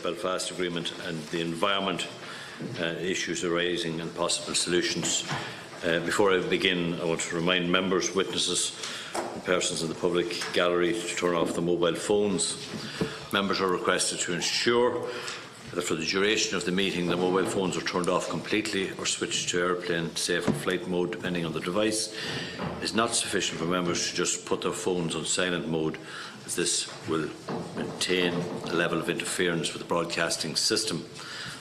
Belfast Agreement and the environment, issues arising and possible solutions. Before I begin, I want to remind members, witnesses and persons in the public gallery to turn off the mobile phones. Members are requested to ensure that for the duration of the meeting the mobile phones are turned off completely or switched to airplane, safe or flight mode depending on the device. It is not sufficient for members to just put their phones on silent mode, as this will maintain a level of interference with the broadcasting system.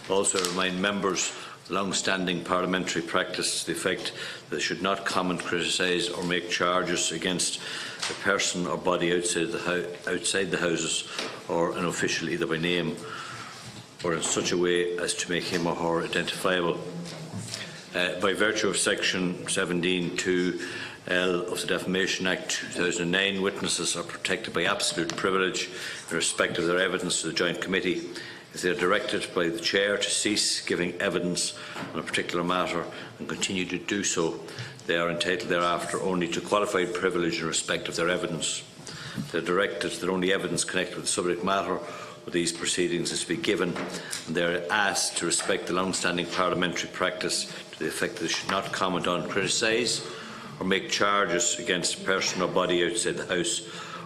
Also, I remind members of long-standing parliamentary practice to the effect that they should not comment, criticise or make charges against a person or body outside the Houses or an official either by name or in such a way as to make him or her identifiable. By virtue of Section 17(2)(l) of the Defamation Act 2009, witnesses are protected by absolute privilege in respect of their evidence to the Joint Committee. If they are directed by the Chair to cease giving evidence on a particular matter and continue to do so, they are entitled thereafter only to qualified privilege in respect of their evidence. If they are directed that only evidence connected with the subject matter of these proceedings is to be given, and they are asked to respect the long-standing parliamentary practice to the effect that they should not comment on, criticise or make charges against a person or body outside the House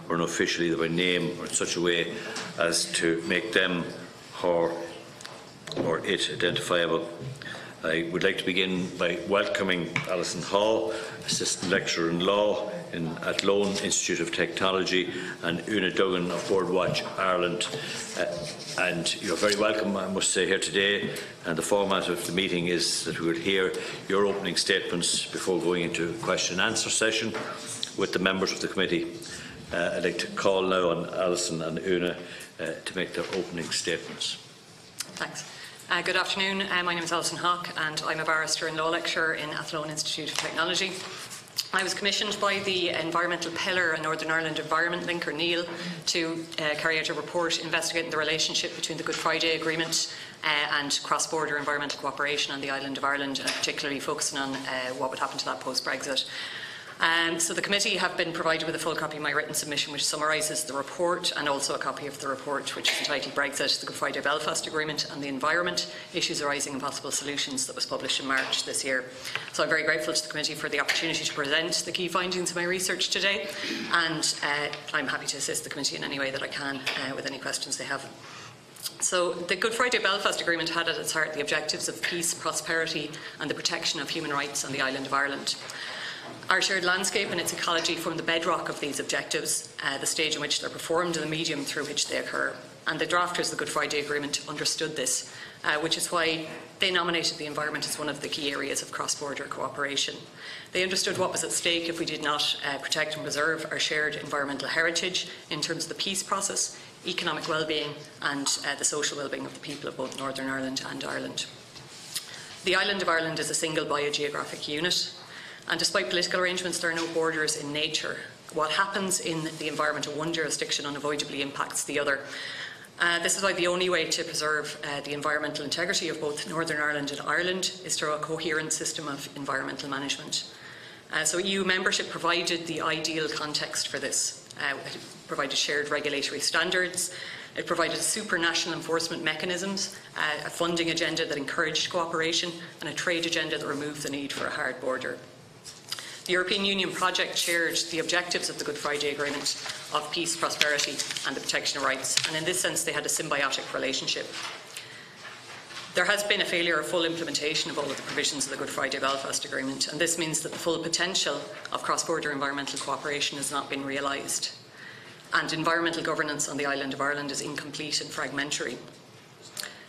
or an official either by name or in such a way as to make them or it identifiable. I would like to begin by welcoming Alison Hall, Assistant Lecturer in Law at Lone Institute of Technology, and Una Duggan of Boardwatch Ireland. And you're very welcome, I must say, here today. And the format of the meeting is that we will hear your opening statements before going into a question and answer session with the members of the committee. I'd like to call now on Alison and Una to make their opening statements. Thanks. Good afternoon. My name is Alison Hawke and I'm a barrister and law lecturer in Athlone Institute of Technology. I was commissioned by the Environmental Pillar and Northern Ireland Environment Linker, Neil, to carry out a report investigating the relationship between the Good Friday Agreement and cross-border environmental cooperation on the island of Ireland, and particularly focusing on what would happen to that post-Brexit. So the committee have been provided with a full copy of my written submission, which summarises the report, and also a copy of the report which is entitled Brexit, the Good Friday Belfast Agreement and the Environment, Issues Arising and Possible Solutions, that was published in March this year. So I'm very grateful to the committee for the opportunity to present the key findings of my research today, and I'm happy to assist the committee in any way that I can with any questions they have. So the Good Friday Belfast Agreement had at its heart the objectives of peace, prosperity and the protection of human rights on the island of Ireland. Our shared landscape and its ecology form the bedrock of these objectives, the stage in which they're performed and the medium through which they occur. And the drafters of the Good Friday Agreement understood this, which is why they nominated the environment as one of the key areas of cross-border cooperation. They understood what was at stake if we did not protect and preserve our shared environmental heritage in terms of the peace process, economic well-being and the social well-being of the people of both Northern Ireland and Ireland. The island of Ireland is a single biogeographic unit, and despite political arrangements, there are no borders in nature. What happens in the environment of one jurisdiction unavoidably impacts the other. This is why the only way to preserve the environmental integrity of both Northern Ireland and Ireland is through a coherent system of environmental management. So EU membership provided the ideal context for this. It provided shared regulatory standards, it provided supranational enforcement mechanisms, a funding agenda that encouraged cooperation, and a trade agenda that removed the need for a hard border. The European Union project shared the objectives of the Good Friday Agreement of peace, prosperity and the protection of rights, and in this sense they had a symbiotic relationship. There has been a failure of full implementation of all of the provisions of the Good Friday Belfast Agreement, and this means that the full potential of cross-border environmental cooperation has not been realised, and environmental governance on the island of Ireland is incomplete and fragmentary.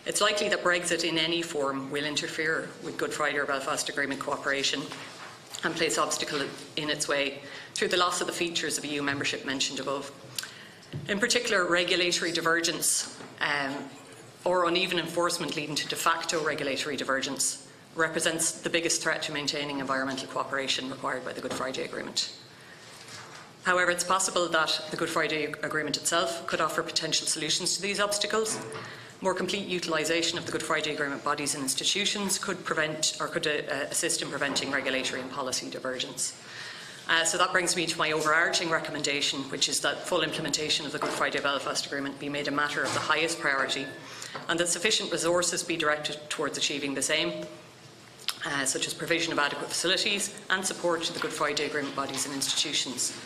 It's likely that Brexit in any form will interfere with Good Friday or Belfast Agreement cooperation and place obstacles in its way through the loss of the features of EU membership mentioned above. In particular, regulatory divergence or uneven enforcement leading to de facto regulatory divergence represents the biggest threat to maintaining environmental cooperation required by the Good Friday Agreement. However, it's possible that the Good Friday Agreement itself could offer potential solutions to these obstacles. More complete utilisation of the Good Friday Agreement bodies and institutions could assist in preventing regulatory and policy divergence. So that brings me to my overarching recommendation, which is that full implementation of the Good Friday Belfast Agreement be made a matter of the highest priority and that sufficient resources be directed towards achieving the same, such as provision of adequate facilities and support to the Good Friday Agreement bodies and institutions.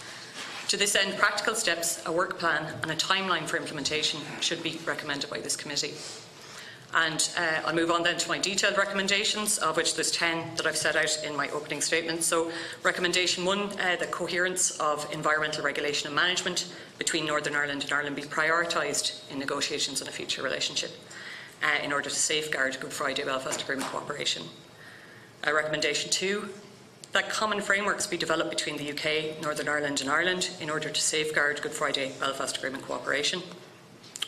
To this end, practical steps, a work plan and a timeline for implementation should be recommended by this committee. And I'll move on then to my detailed recommendations, of which there's 10 that I've set out in my opening statement. So recommendation 1, the coherence of environmental regulation and management between Northern Ireland and Ireland be prioritised in negotiations on a future relationship in order to safeguard Good Friday Belfast Agreement cooperation. Recommendation 2, that common frameworks be developed between the UK, Northern Ireland and Ireland in order to safeguard Good Friday Belfast Agreement cooperation.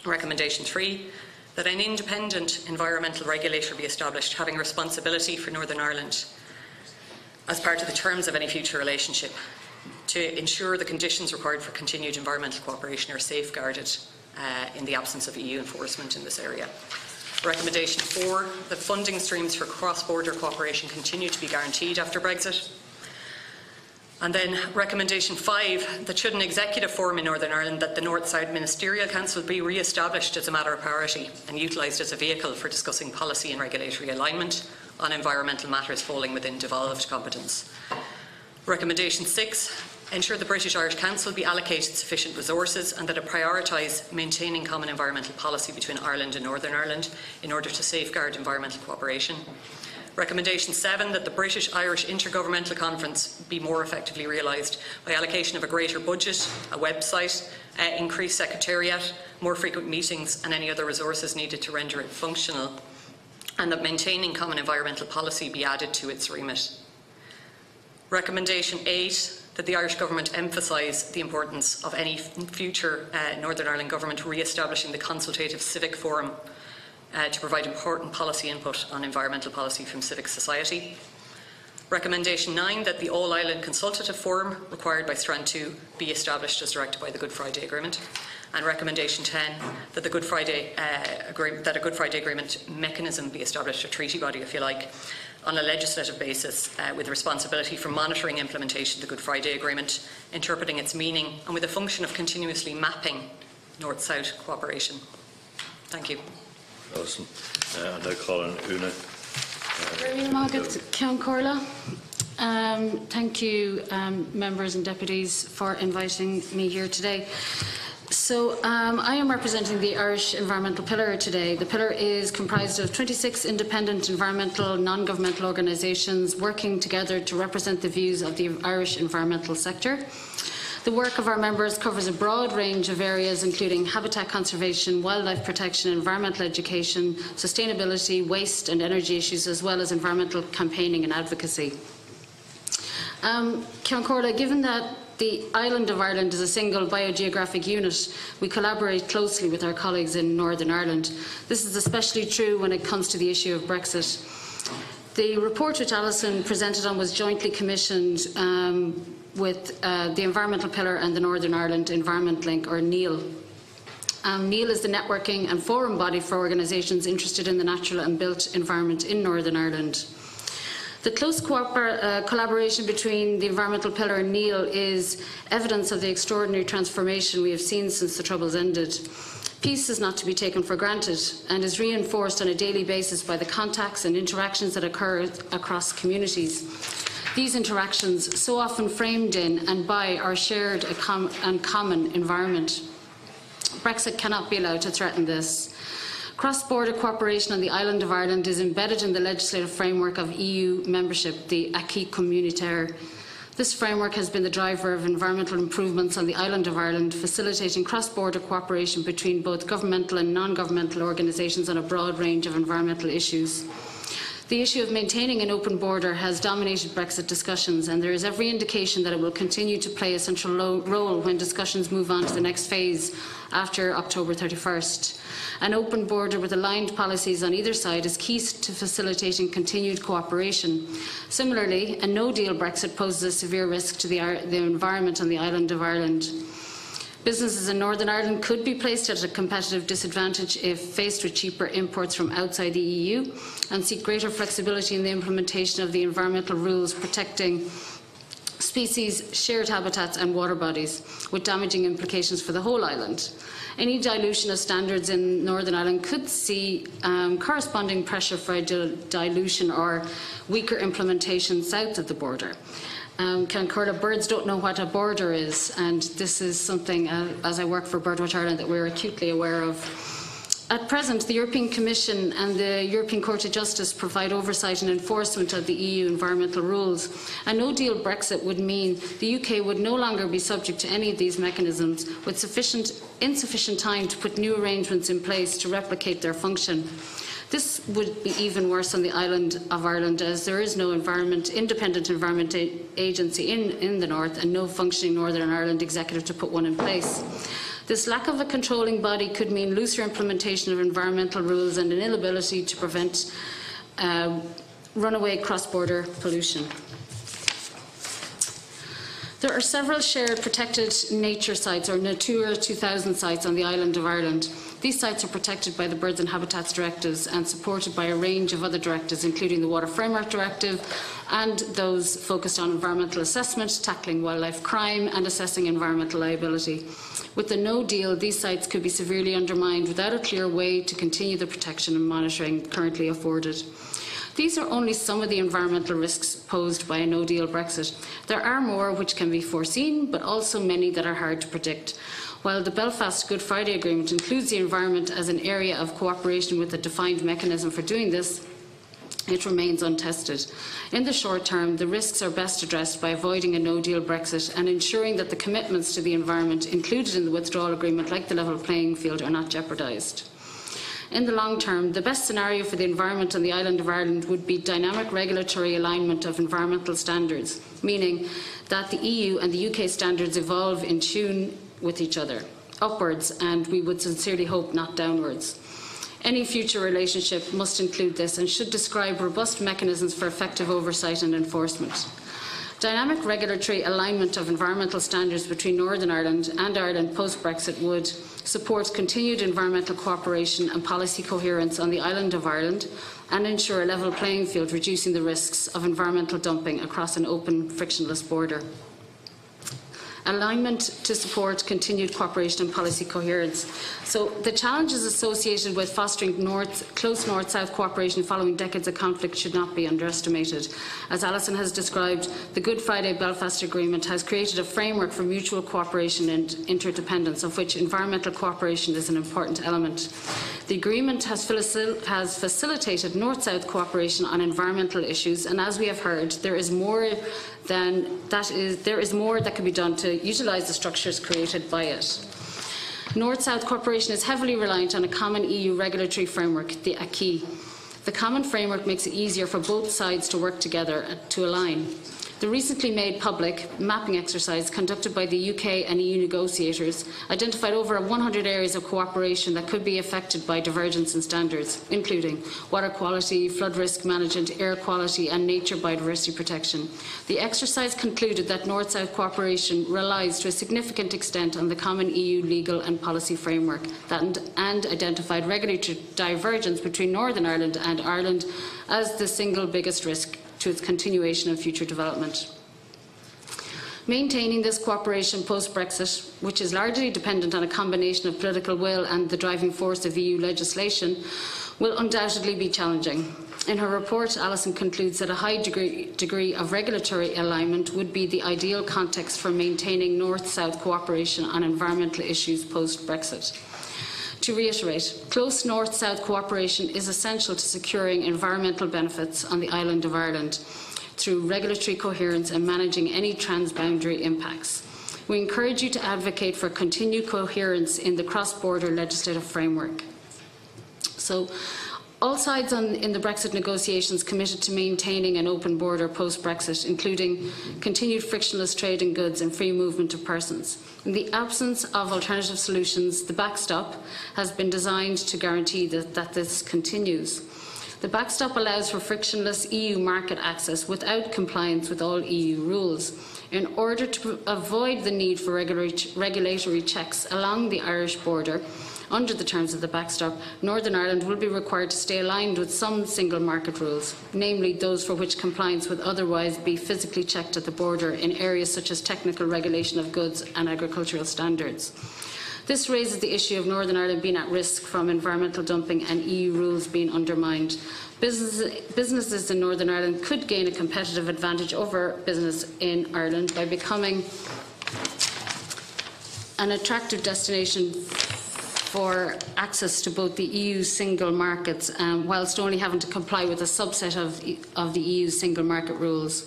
Recommendation 3, that an independent environmental regulator be established having responsibility for Northern Ireland as part of the terms of any future relationship to ensure the conditions required for continued environmental cooperation are safeguarded in the absence of EU enforcement in this area. Recommendation 4, that funding streams for cross-border cooperation continue to be guaranteed after Brexit. And then recommendation 5, that should an executive forum in Northern Ireland, that the North-South Ministerial Council be re-established as a matter of priority and utilised as a vehicle for discussing policy and regulatory alignment on environmental matters falling within devolved competence. Recommendation 6, ensure the British Irish Council be allocated sufficient resources and that it prioritise maintaining common environmental policy between Ireland and Northern Ireland in order to safeguard environmental cooperation. Recommendation 7, that the British-Irish Intergovernmental Conference be more effectively realised by allocation of a greater budget, a website, increased secretariat, more frequent meetings and any other resources needed to render it functional, and that maintaining common environmental policy be added to its remit. Recommendation 8, that the Irish Government emphasise the importance of any future Northern Ireland Government re-establishing the consultative civic forum to provide important policy input on environmental policy from civic society. Recommendation 9, that the All-Ireland Consultative Forum required by Strand 2 be established as directed by the Good Friday Agreement. And recommendation 10, that a Good Friday Agreement mechanism be established, a treaty body if you like, on a legislative basis with responsibility for monitoring implementation of the Good Friday Agreement, interpreting its meaning and with a function of continuously mapping North-South cooperation. Thank you. Alison. And I call on Una. Thank you, members and deputies, for inviting me here today. So I am representing the Irish Environmental Pillar today. The Pillar is comprised of 26 independent environmental non-governmental organisations working together to represent the views of the Irish environmental sector. The work of our members covers a broad range of areas including habitat conservation, wildlife protection, environmental education, sustainability, waste and energy issues, as well as environmental campaigning and advocacy. Given that the island of Ireland is a single biogeographic unit, we collaborate closely with our colleagues in Northern Ireland. This is especially true when it comes to the issue of Brexit. The report which Alison presented on was jointly commissioned with the Environmental Pillar and the Northern Ireland Environment Link, or NEAL. NEAL is the networking and forum body for organisations interested in the natural and built environment in Northern Ireland. The close collaboration between the Environmental Pillar and NEAL is evidence of the extraordinary transformation we have seen since the Troubles ended. Peace is not to be taken for granted and is reinforced on a daily basis by the contacts and interactions that occur across communities. These interactions, so often framed in and by our shared and common environment. Brexit cannot be allowed to threaten this. Cross-border cooperation on the island of Ireland is embedded in the legislative framework of EU membership, the acquis communautaire. This framework has been the driver of environmental improvements on the island of Ireland, facilitating cross-border cooperation between both governmental and non-governmental organisations on a broad range of environmental issues. The issue of maintaining an open border has dominated Brexit discussions, and there is every indication that it will continue to play a central role when discussions move on to the next phase after October 31st. An open border with aligned policies on either side is key to facilitating continued cooperation. Similarly, a no-deal Brexit poses a severe risk to the environment on the island of Ireland. Businesses in Northern Ireland could be placed at a competitive disadvantage if faced with cheaper imports from outside the EU, and seek greater flexibility in the implementation of the environmental rules protecting species, shared habitats and water bodies, with damaging implications for the whole island. Any dilution of standards in Northern Ireland could see corresponding pressure for dilution or weaker implementation south of the border. Cancurla, birds don't know what a border is, and this is something, as I work for Birdwatch Ireland, that we're acutely aware of. At present, the European Commission and the European Court of Justice provide oversight and enforcement of the EU environmental rules. A no-deal Brexit would mean the UK would no longer be subject to any of these mechanisms, with insufficient time to put new arrangements in place to replicate their function. This would be even worse on the island of Ireland, as there is no independent environment agency in the north and no functioning Northern Ireland executive to put one in place. This lack of a controlling body could mean looser implementation of environmental rules and an inability to prevent runaway cross-border pollution. There are several shared protected nature sites, or Natura 2000 sites, on the island of Ireland. These sites are protected by the Birds and Habitats Directives and supported by a range of other directives, including the Water Framework Directive and those focused on environmental assessment, tackling wildlife crime and assessing environmental liability. With the no deal, these sites could be severely undermined without a clear way to continue the protection and monitoring currently afforded. These are only some of the environmental risks posed by a no-deal Brexit. There are more which can be foreseen, but also many that are hard to predict. While the Belfast Good Friday Agreement includes the environment as an area of cooperation with a defined mechanism for doing this, it remains untested. In the short term, the risks are best addressed by avoiding a no-deal Brexit and ensuring that the commitments to the environment included in the withdrawal agreement, like the level playing field, are not jeopardised. In the long term, the best scenario for the environment on the island of Ireland would be dynamic regulatory alignment of environmental standards, meaning that the EU and the UK standards evolve in tune with each other, upwards, and we would sincerely hope not downwards. Any future relationship must include this and should describe robust mechanisms for effective oversight and enforcement. Dynamic regulatory alignment of environmental standards between Northern Ireland and Ireland post-Brexit would support continued environmental cooperation and policy coherence on the island of Ireland and ensure a level playing field, reducing the risks of environmental dumping across an open, frictionless border. Alignment to support continued cooperation and policy coherence. So the challenges associated with fostering close north-south cooperation following decades of conflict should not be underestimated. As Alison has described, the Good Friday Belfast Agreement has created a framework for mutual cooperation and interdependence, of which environmental cooperation is an important element. The agreement has facilitated north-south cooperation on environmental issues, and as we have heard, there is more that can be done to utilise the structures created by it. North-South cooperation is heavily reliant on a common EU regulatory framework, the acquis. The common framework makes it easier for both sides to work together to align. The recently made public mapping exercise conducted by the UK and EU negotiators identified over 100 areas of cooperation that could be affected by divergence in standards, including water quality, flood risk management, air quality and nature biodiversity protection. The exercise concluded that North-South cooperation relies to a significant extent on the common EU legal and policy framework and identified regulatory divergence between Northern Ireland and Ireland as the single biggest risk to its continuation and future development. Maintaining this cooperation post-Brexit, which is largely dependent on a combination of political will and the driving force of EU legislation, will undoubtedly be challenging. In her report, Alison concludes that a high degree of regulatory alignment would be the ideal context for maintaining North-South cooperation on environmental issues post-Brexit. To reiterate, close North-South cooperation is essential to securing environmental benefits on the island of Ireland through regulatory coherence and managing any transboundary impacts. We encourage you to advocate for continued coherence in the cross-border legislative framework. So, all sides in the Brexit negotiations committed to maintaining an open border post-Brexit, including continued frictionless trade in goods and free movement of persons. In the absence of alternative solutions, the backstop has been designed to guarantee that this continues. The backstop allows for frictionless EU market access without compliance with all EU rules. In order to avoid the need for regulatory checks along the Irish border, under the terms of the backstop, Northern Ireland will be required to stay aligned with some single market rules, namely those for which compliance would otherwise be physically checked at the border in areas such as technical regulation of goods and agricultural standards. This raises the issue of Northern Ireland being at risk from environmental dumping and EU rules being undermined. Businesses in Northern Ireland could gain a competitive advantage over business in Ireland by becoming an attractive destination for access to both the EU's single markets, whilst only having to comply with a subset of the EU's single market rules.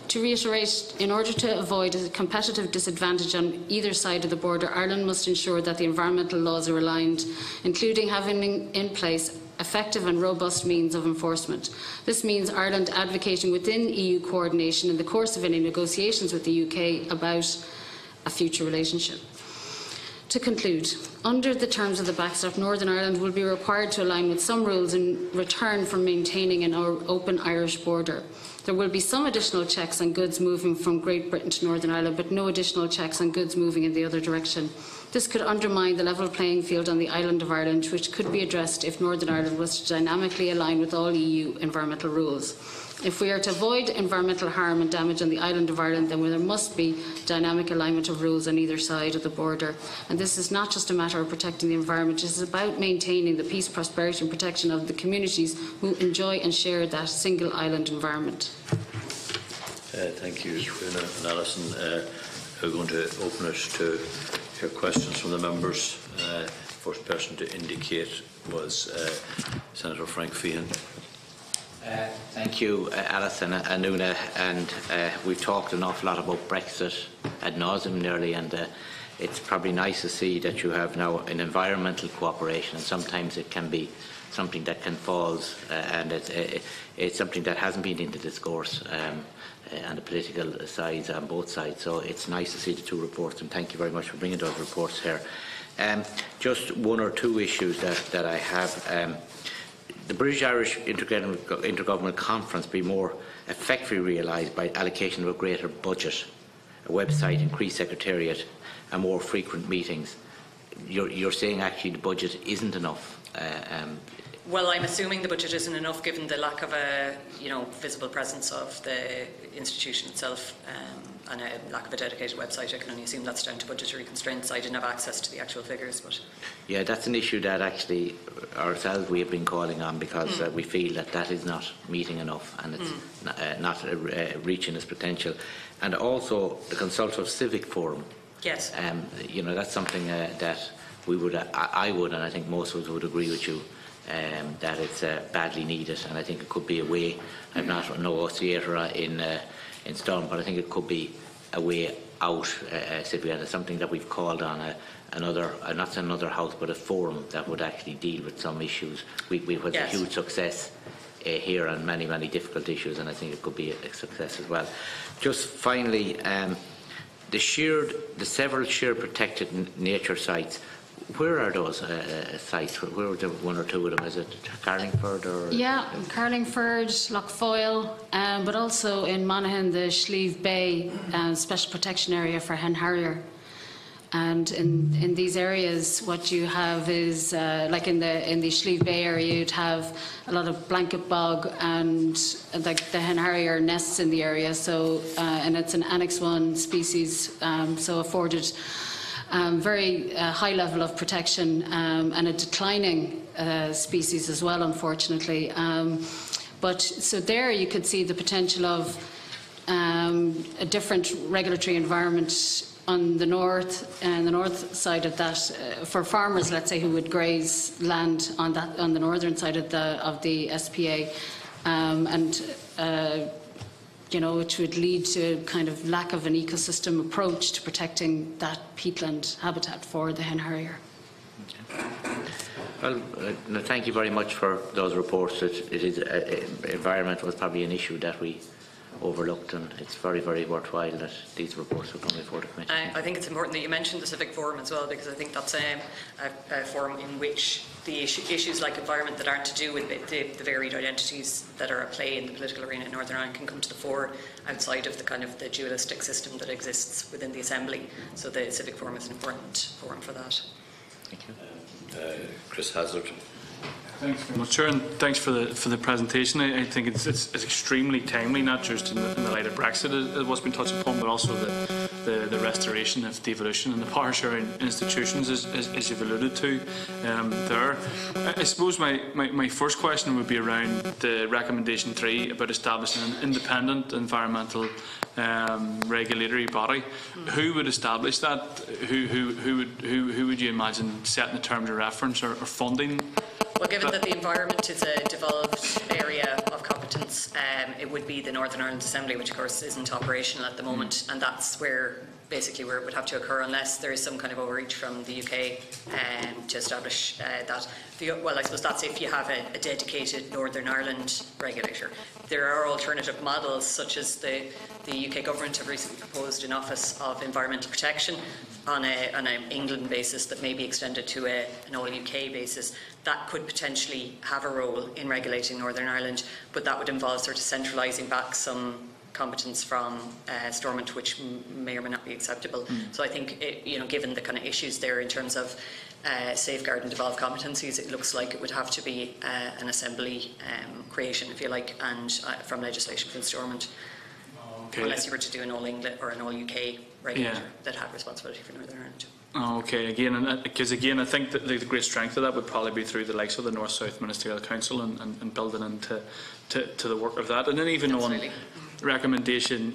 To reiterate, in order to avoid a competitive disadvantage on either side of the border, Ireland must ensure that the environmental laws are aligned, including having in place effective and robust means of enforcement. This means Ireland advocating within EU coordination in the course of any negotiations with the UK about a future relationship. To conclude, under the terms of the backstop, Northern Ireland will be required to align with some rules in return for maintaining an open Irish border. There will be some additional checks on goods moving from Great Britain to Northern Ireland, but no additional checks on goods moving in the other direction. This could undermine the level playing field on the island of Ireland, which could be addressed if Northern Ireland was to dynamically align with all EU environmental rules. If we are to avoid environmental harm and damage on the island of Ireland, then there must be dynamic alignment of rules on either side of the border. And this is not just a matter of protecting the environment, it is about maintaining the peace, prosperity and protection of the communities who enjoy and share that single island environment. Thank you, Fiona and Alison. We're going to open it to hear questions from the members. First person to indicate was Senator Frank Feighan. Thank you, Alison and Una. And we've talked an awful lot about Brexit ad nauseum nearly, and it's probably nice to see that you have now an environmental cooperation, and sometimes it can be something that can fall, and it's something that hasn't been in the discourse and the political sides on both sides. So it's nice to see the two reports, and thank you very much for bringing those reports here. Just one or two issues that I have. The British-Irish Intergovernmental Conference be more effectively realised by allocation of a greater budget, a website, increased secretariat and more frequent meetings. You're saying actually the budget isn't enough? Well, I'm assuming the budget isn't enough given the lack of a visible presence of the institution itself and a lack of a dedicated website. I can only assume that's down to budgetary constraints. I didn't have access to the actual figures. But yeah, that's an issue that actually ourselves we have been calling on, because we feel that is not meeting enough and it's not reaching its potential. And also the Consultative Civic Forum. Yes. That's something that we would, I would, and I think most of us would agree with you, that it's badly needed, and I think it could be a way. I'm not no theatre in stone, but I think it could be a way out. Cyprian, it's something that we've called on not another house, but a forum that would actually deal with some issues. We've had a huge success here on many difficult issues, and I think it could be a success as well. Just finally, the several shared protected nature sites. Where are those sites? Where are the one or two of them? Is it Carlingford or? Yeah, Carlingford, Lough but also in Monaghan, the Slieve Bay Special Protection Area for Hen Harrier. And in these areas, what you have is, like in the Slieve Bay area, you'd have a lot of blanket bog and like the Hen Harrier nests in the area. So, and it's an Annex 1 species, so afforded very high level of protection and a declining species as well, unfortunately. But so there you could see the potential of a different regulatory environment on the north and the north side of that for farmers, let's say, who would graze land on the northern side of the SPA, which would lead to a kind of lack of an ecosystem approach to protecting that peatland habitat for the hen harrier. Well, thank you very much for those reports. Environment was probably an issue that we overlooked, and it's very worthwhile that these reports are coming before the committee. I think it's important that you mentioned the Civic Forum as well, because I think that's a forum in which the issues like environment that aren't to do with the varied identities that are at play in the political arena in Northern Ireland can come to the fore outside of the kind of the dualistic system that exists within the Assembly. So the Civic Forum is an important forum for that. Thank you. Chris Hazard. Thanks very much, Chair, and thanks for the presentation. I think it's extremely timely, not just in the light of Brexit, as what's been touched upon, but also the the restoration of devolution and the power sharing institutions, as you've alluded to there. I suppose my first question would be around the recommendation 3 about establishing an independent environmental regulatory body. Who would establish that? Who would you imagine setting the terms of reference or funding? Well, given that the environment is a devolved area of competence, it would be the Northern Ireland Assembly, which of course isn't operational at the moment, and that's where basically where it would have to occur unless there is some kind of overreach from the UK to establish that. Well, I suppose that's if you have a dedicated Northern Ireland regulator. There are alternative models, such as the UK government have recently proposed an Office of Environmental Protection on an England basis that may be extended to an all-UK basis. That could potentially have a role in regulating Northern Ireland, but that would involve sort of centralising back some competence from Stormont, which may or may not be acceptable. So I think, given the kind of issues there in terms of safeguard and devolved competencies, it looks like it would have to be an Assembly creation, if you like, and from legislation from Stormont. Okay. Unless you were to do an all-England or an all-UK regulator that had responsibility for Northern Ireland. Okay, because again, I think that the great strength of that would probably be through the likes of the North-South Ministerial Council and building into to the work of that. And then even Absolutely. On recommendation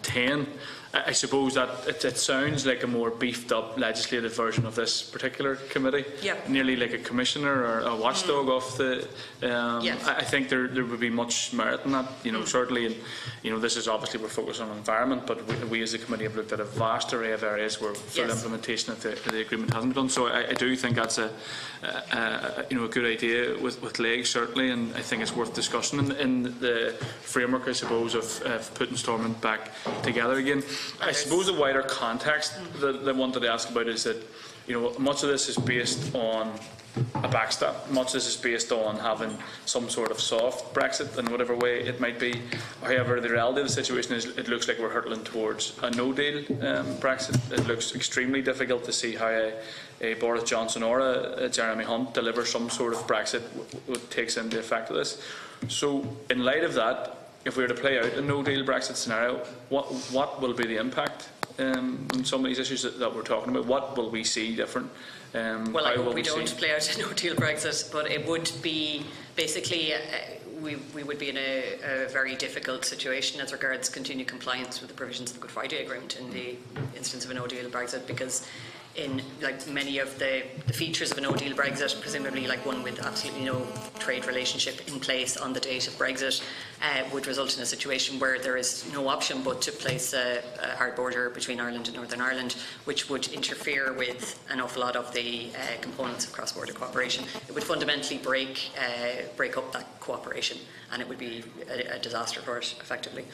10, I suppose that it sounds like a more beefed up legislative version of this particular committee. Yep. Nearly like a commissioner or a watchdog of the. Yes. I think there would be much merit in that. Certainly, and this is obviously we're focused on environment, but we as a committee have looked at a vast array of areas where full implementation of the agreement hasn't been done. So I do think that's a good idea with legs certainly, and I think it's worth discussing in the framework, I suppose, of putting Stormont back together again. I suppose the wider context that I wanted to ask about is that much of this is based on a backstop. Much of this is based on having some sort of soft Brexit in whatever way it might be. However, the reality of the situation is it looks like we're hurtling towards a no-deal Brexit. It looks extremely difficult to see how a Boris Johnson or a Jeremy Hunt deliver some sort of Brexit that takes into effect of this. So, in light of that, if we were to play out a no-deal Brexit scenario, what will be the impact on some of these issues that we're talking about? What will we see different? Well, I hope we don't play out a no-deal Brexit, but it would be basically we would be in a very difficult situation as regards continued compliance with the provisions of the Good Friday Agreement in the instance of a no-deal Brexit, because in many of the features of a no-deal Brexit, presumably one with absolutely no trade relationship in place on the date of Brexit, would result in a situation where there is no option but to place a hard border between Ireland and Northern Ireland, which would interfere with an awful lot of the components of cross-border cooperation. It would fundamentally break up that cooperation, and it would be a disaster for it, effectively.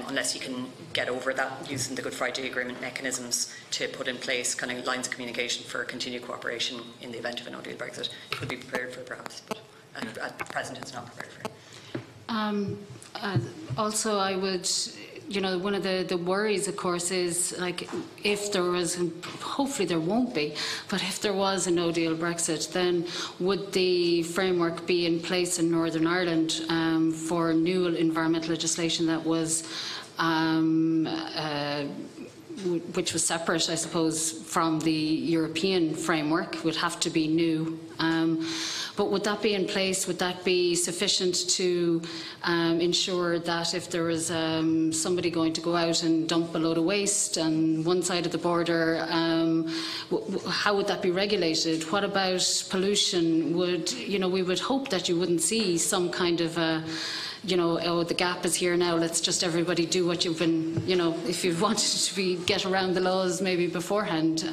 Unless you can get over that using the Good Friday Agreement mechanisms to put in place kind of lines of communication for continued cooperation in the event of a no-deal Brexit. It could be prepared for perhaps, but at present it's not prepared for it. Also, I would, one of the worries, of course, is if there was, and hopefully there won't be, but if there was a no-deal Brexit, then would the framework be in place in Northern Ireland for new environmental legislation that was which was separate, I suppose, from the European framework, would have to be new. But would that be in place? Would that be sufficient to ensure that if there was somebody going to go out and dump a load of waste on one side of the border, how would that be regulated? What about pollution? We would hope that you wouldn't see some kind of oh, the gap is here now, let's just everybody do what you've been, if you've wanted to get around the laws maybe beforehand.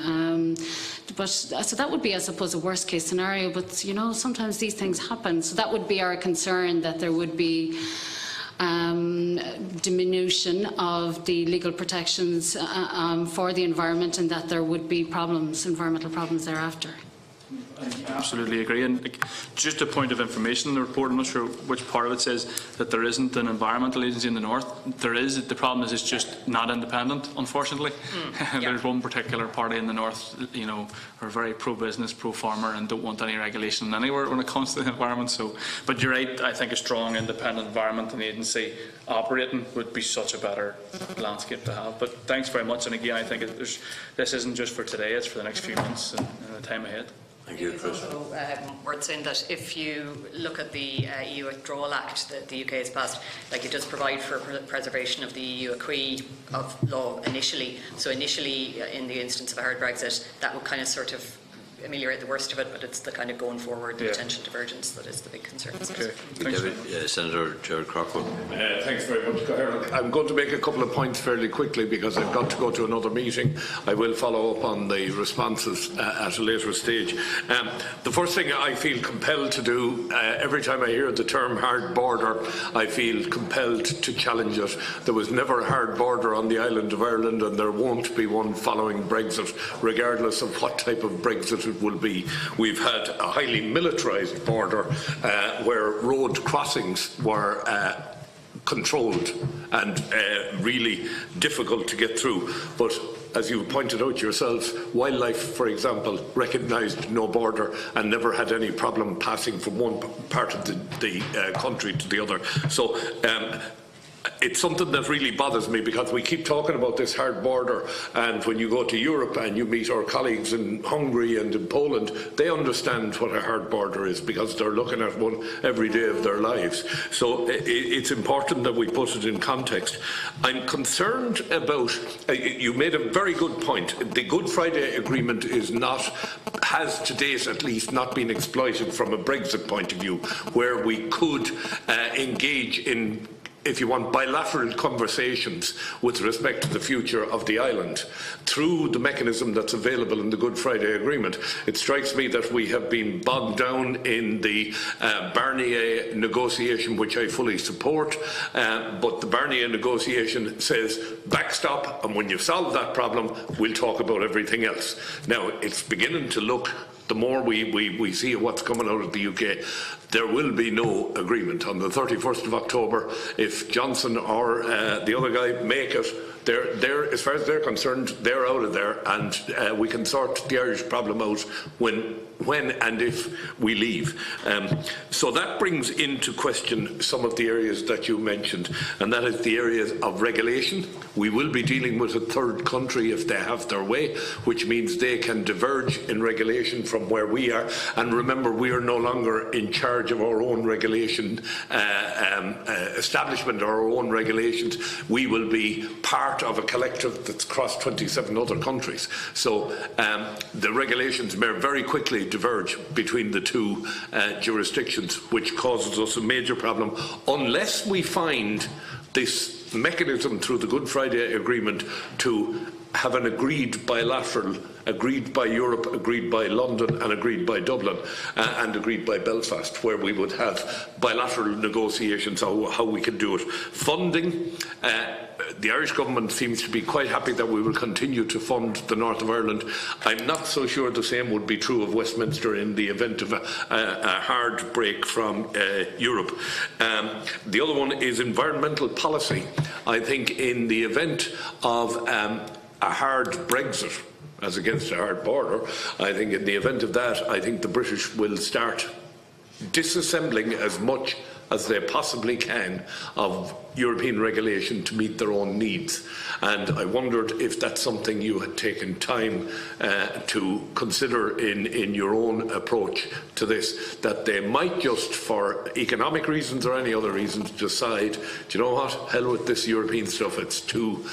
So that would be, I suppose, a worst case scenario, but sometimes these things happen. So that would be our concern, that there would be diminution of the legal protections for the environment, and that there would be environmental problems thereafter. I absolutely agree. And just a point of information in the report, I'm not sure which part of it says that there isn't an environmental agency in the north. There is. The problem is it's just not independent, unfortunately. There's one particular party in the north, you know, are very pro-business, pro-farmer, and don't want any regulation anywhere when it comes to the environment. So, but you're right. I think a strong, independent environment and agency operating would be such a better landscape to have. But thanks very much. And again, I think this isn't just for today; it's for the next few months and the time ahead. Thank you, Chris. Also, worth saying that if you look at the EU Withdrawal Act that the UK has passed, like it does provide for preservation of the EU acquis of law initially. So initially, in the instance of a hard Brexit, that would kind of sort of ameliorate the worst of it, but it's the kind of going forward, the potential divergence that is the big concern. Okay. Senator Gerard Craughwell. Thanks very much, Gerard. I'm going to make a couple of points fairly quickly because I've got to go to another meeting. I will follow up on the responses at a later stage. The first thing I feel compelled to do, every time I hear the term hard border, I feel compelled to challenge it. There was never a hard border on the island of Ireland, and there won't be one following Brexit, regardless of what type of Brexit it will be. We've had a highly militarised border where road crossings were controlled and really difficult to get through. But as you pointed out yourselves, wildlife, for example, recognised no border and never had any problem passing from one part of the country to the other. So it's something that really bothers me because we keep talking about this hard border, and when you go to Europe and you meet our colleagues in Hungary and in Poland, they understand what a hard border is because they're looking at one every day of their lives. So it's important that we put it in context. I'm concerned about, you made a very good point, the Good Friday Agreement has to date at least not been exploited from a Brexit point of view, where we could engage in, if you want, bilateral conversations with respect to the future of the island through the mechanism that's available in the Good Friday Agreement. It strikes me that we have been bogged down in the Barnier negotiation, which I fully support, but the Barnier negotiation says backstop, and when you've solved that problem, we'll talk about everything else. Now, it's beginning to look, the more we see what's coming out of the UK, there will be no agreement on the 31st of October. If Johnson or the other guy make it, they're, as far as they're concerned, they're out of there, and we can sort the Irish problem out when and if we leave. So that brings into question some of the areas that you mentioned, and that is the areas of regulation. We will be dealing with a third country if they have their way, which means they can diverge in regulation from where we are. And remember, we are no longer in charge of our own regulation establishment or our own regulations. We will be part of a collective that's crossed 27 other countries. So the regulations may very quickly diverge between the two jurisdictions, which causes us a major problem unless we find this mechanism through the Good Friday Agreement to have an agreed bilateral, agreed by Europe, agreed by London and agreed by Dublin and agreed by Belfast, where we would have bilateral negotiations on how we can do it. Funding, the Irish government seems to be quite happy that we will continue to fund the north of Ireland. I'm not so sure the same would be true of Westminster in the event of a hard break from Europe. The other one is environmental policy. I think in the event of a hard Brexit, as against a hard border, I think in the event of that, I think the British will start disassembling as much as they possibly can of European regulation to meet their own needs. And I wondered if that's something you had taken time to consider in your own approach to this, that they might just, for economic reasons or any other reasons, decide, do you know what, hell with this European stuff, it's too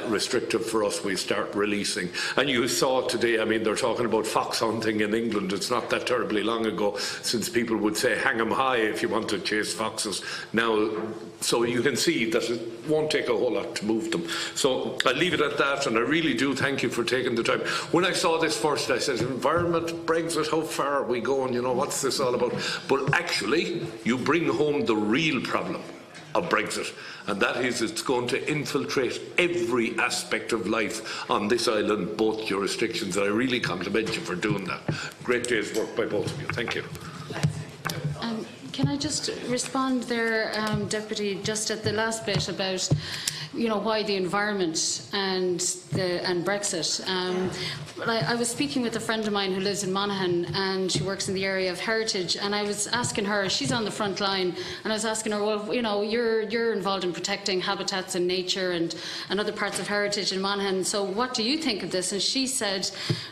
restrictive for us, we start releasing. And you saw today, I mean, they're talking about fox hunting in England. It's not that terribly long ago since people would say hang them high if you want to chase foxes. Now, so you can see that it won't take a whole lot to move them. So I'll leave it at that, and I really do thank you for taking the time. When I saw this first, I said, environment, Brexit, how far are we going? You know, what's this all about? But actually, you bring home the real problem. of Brexit, and that is it's going to infiltrate every aspect of life on this island, both jurisdictions. And I really compliment you for doing that. Great day's work by both of you. Thank you. Can I just respond there, Deputy, just at the last bit about, why the environment and Brexit. I was speaking with a friend of mine who lives in Monaghan, and she works in the area of heritage, and I was asking her, she's on the front line, and I was asking her, well, you're involved in protecting habitats and nature and other parts of heritage in Monaghan, so what do you think of this? And she said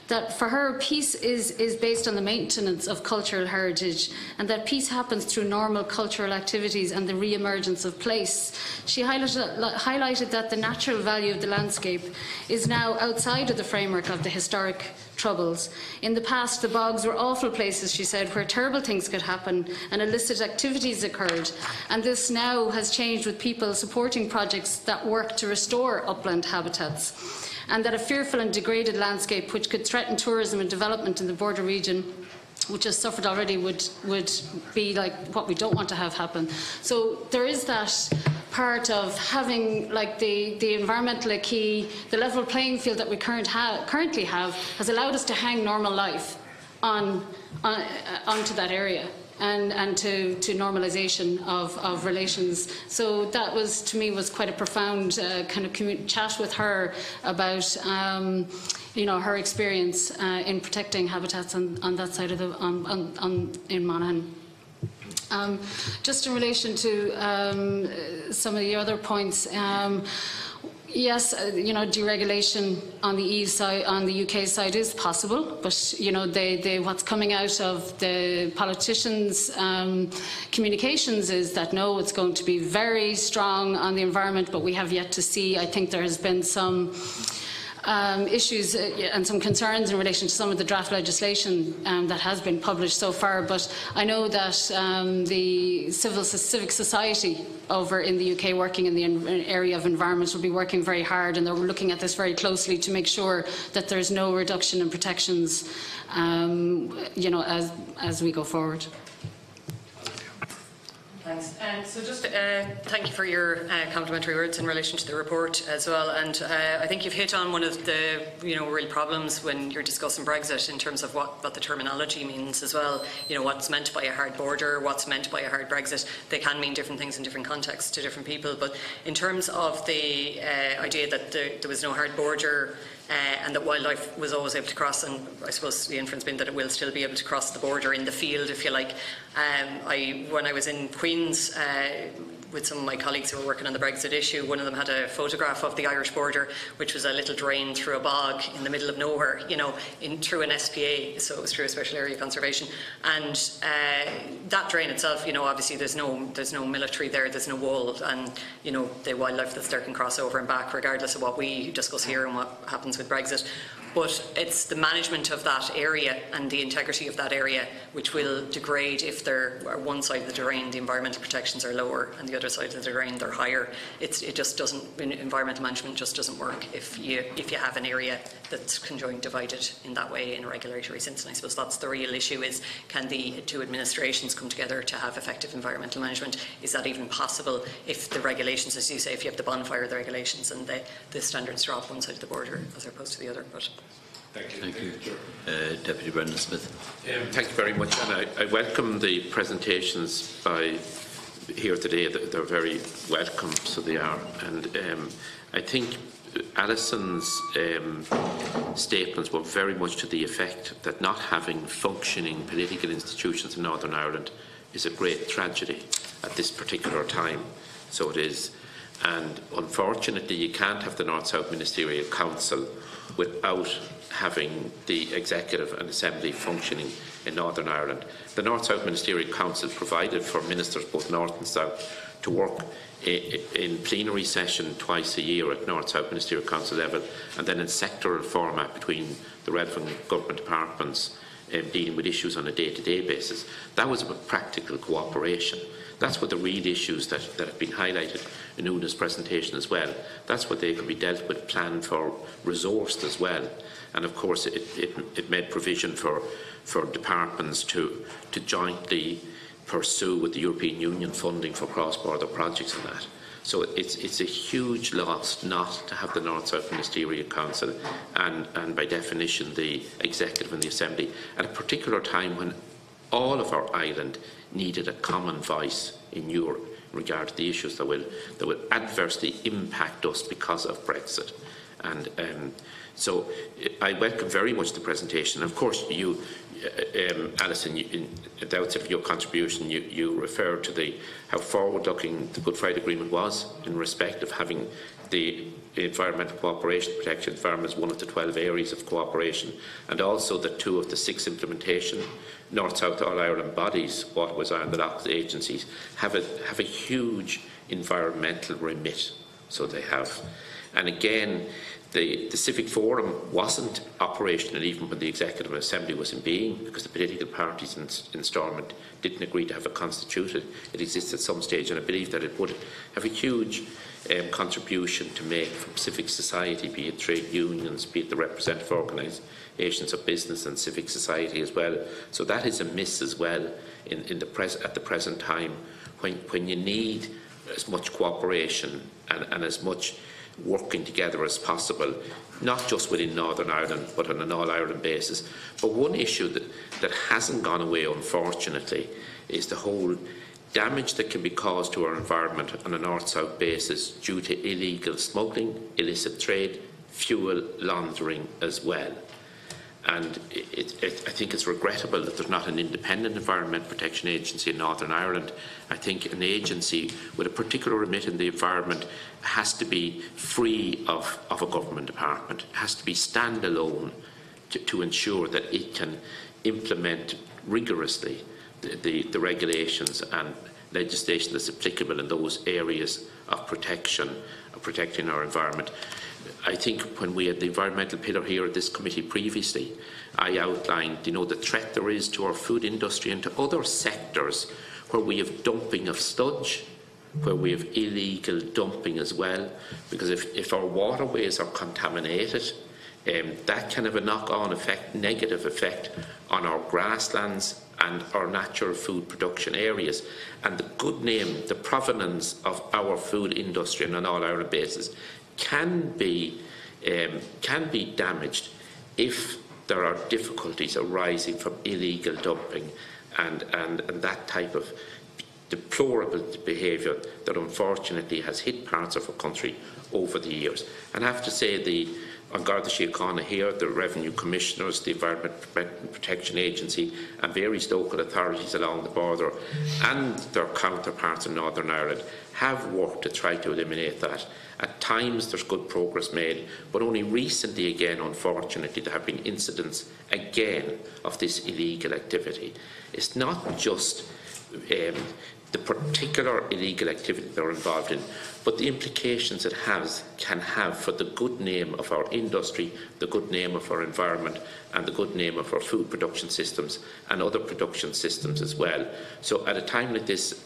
that for her, peace is based on the maintenance of cultural heritage, and that peace happens through normal cultural activities and the re-emergence of place. She highlighted that the natural value of the landscape is now outside of the framework of the historic troubles. In the past, the bogs were awful places, she said, where terrible things could happen and illicit activities occurred. And this now has changed with people supporting projects that work to restore upland habitats. And that a fearful and degraded landscape which could threaten tourism and development in the border region, which has suffered already, would be like what we don't want to have happen. So there is that part of having the environmental acquis, the level playing field that we currently have has allowed us to hang normal life onto that area and to normalisation of relations. So that was, to me, was quite a profound kind of chat with her about her experience in protecting habitats on that side of in Monaghan. Just in relation to some of the other points, yes, deregulation on the EU side, on the UK side, is possible, but what's coming out of the politicians' communications is that no, it's going to be very strong on the environment, but we have yet to see. I think there has been some issues and some concerns in relation to some of the draft legislation that has been published so far, but I know that the civic society over in the UK working in the area of environment will be working very hard, and they're looking at this very closely to make sure that there's no reduction in protections as we go forward. Thanks. So just thank you for your complimentary words in relation to the report as well. And I think you've hit on one of the real problems when you're discussing Brexit in terms of what the terminology means as well. What's meant by a hard border, what's meant by a hard Brexit. They can mean different things in different contexts to different people. But in terms of the idea that there was no hard border, and that wildlife was always able to cross, and I suppose the inference being that it will still be able to cross the border in the field, if you like. When I was in Queen's with some of my colleagues who were working on the Brexit issue, one of them had a photograph of the Irish border, which was a little drain through a bog in the middle of nowhere, through an SPA, so it was through a special area conservation. And that drain itself, obviously there's no military there, there's no wall, and the wildlife that's there can cross over and back, regardless of what we discuss here and what happens with Brexit. But it's the management of that area and the integrity of that area which will degrade if they're one side of the terrain, the environmental protections are lower, and the other side of the terrain, they're higher. It just doesn't, environmental management just doesn't work if you have an area that's conjoined divided in that way in a regulatory sense. And I suppose that's the real issue, is can the two administrations come together to have effective environmental management? Is that even possible if the regulations, as you say, if you have the bonfire, the regulations and the standards drop one side of the border as opposed to the other? But Thank you. Deputy Brendan Smith. Thank you very much, and I welcome the presentations by here today. They're very welcome, so they are. And I think Alison's statements were very much to the effect that not having functioning political institutions in Northern Ireland is a great tragedy at this particular time. So it is. And unfortunately, you can't have the North-South Ministerial Council without having the Executive and Assembly functioning in Northern Ireland. The North-South Ministerial Council provided for ministers, both North and South, to work in plenary session twice a year at North-South Ministerial Council level, and then in sectoral format between the relevant government departments dealing with issues on a day-to-day basis. That was about practical cooperation. That's what the real issues that have been highlighted in Una's presentation as well. That's what they could be dealt with, planned for, resourced as well. And of course it made provision for departments to jointly pursue with the European Union funding for cross-border projects and that. So it's a huge loss not to have the North-South Ministerial Council and by definition the Executive and the Assembly at a particular time when all of our island needed a common voice in Europe in regard to the issues that will adversely impact us because of Brexit. And so I welcome very much the presentation. Of course, you, Alison, at the outset of your contribution, you referred to how forward-looking the Good Friday Agreement was in respect of having the environmental cooperation protection environment as one of the 12 areas of cooperation, and also that 2 of the 6 implementation North-South All-Ireland bodies, Waterways Ireland and Lochs agencies, have a huge environmental remit. So they have. And again, the Civic Forum wasn't operational even when the Executive and Assembly was in being, because the political parties in Stormont didn't agree to have it constituted. It exists at some stage, and I believe that it would have a huge contribution to make from civic society, be it trade unions, be it the representative organisations of business and civic society as well. So that is a miss as well at the present time, when you need as much cooperation and as much working together as possible, not just within Northern Ireland but on an all-Ireland basis. But one issue that hasn't gone away, unfortunately, is the whole damage that can be caused to our environment on a north-south basis due to illegal smuggling, illicit trade, fuel laundering as well. And I think it's regrettable that there's not an independent Environment Protection Agency in Northern Ireland. I think an agency with a particular remit in the environment has to be free of a government department, it has to be standalone to ensure that it can implement rigorously the regulations and legislation that's applicable in those areas of protection, of protecting our environment. I think when we had the environmental pillar here at this committee previously, I outlined, the threat there is to our food industry and to other sectors where we have dumping of sludge, where we have illegal dumping as well, because if our waterways are contaminated, that can have a knock-on effect, negative effect on our grasslands and our natural food production areas. And the good name, the provenance of our food industry on an all-Ireland basis can be damaged if there are difficulties arising from illegal dumping and that type of deplorable behaviour that unfortunately has hit parts of our country over the years. And I have to say, on Garda Síochána here, the Revenue Commissioners, the Environment Protection Agency and various local authorities along the border and their counterparts in Northern Ireland have worked to try to eliminate that. At times there's good progress made, but only recently again, unfortunately, there have been incidents again of this illegal activity. It's not just the particular illegal activity they're involved in, but the implications it can have for the good name of our industry, the good name of our environment and the good name of our food production systems and other production systems as well. So at a time like this,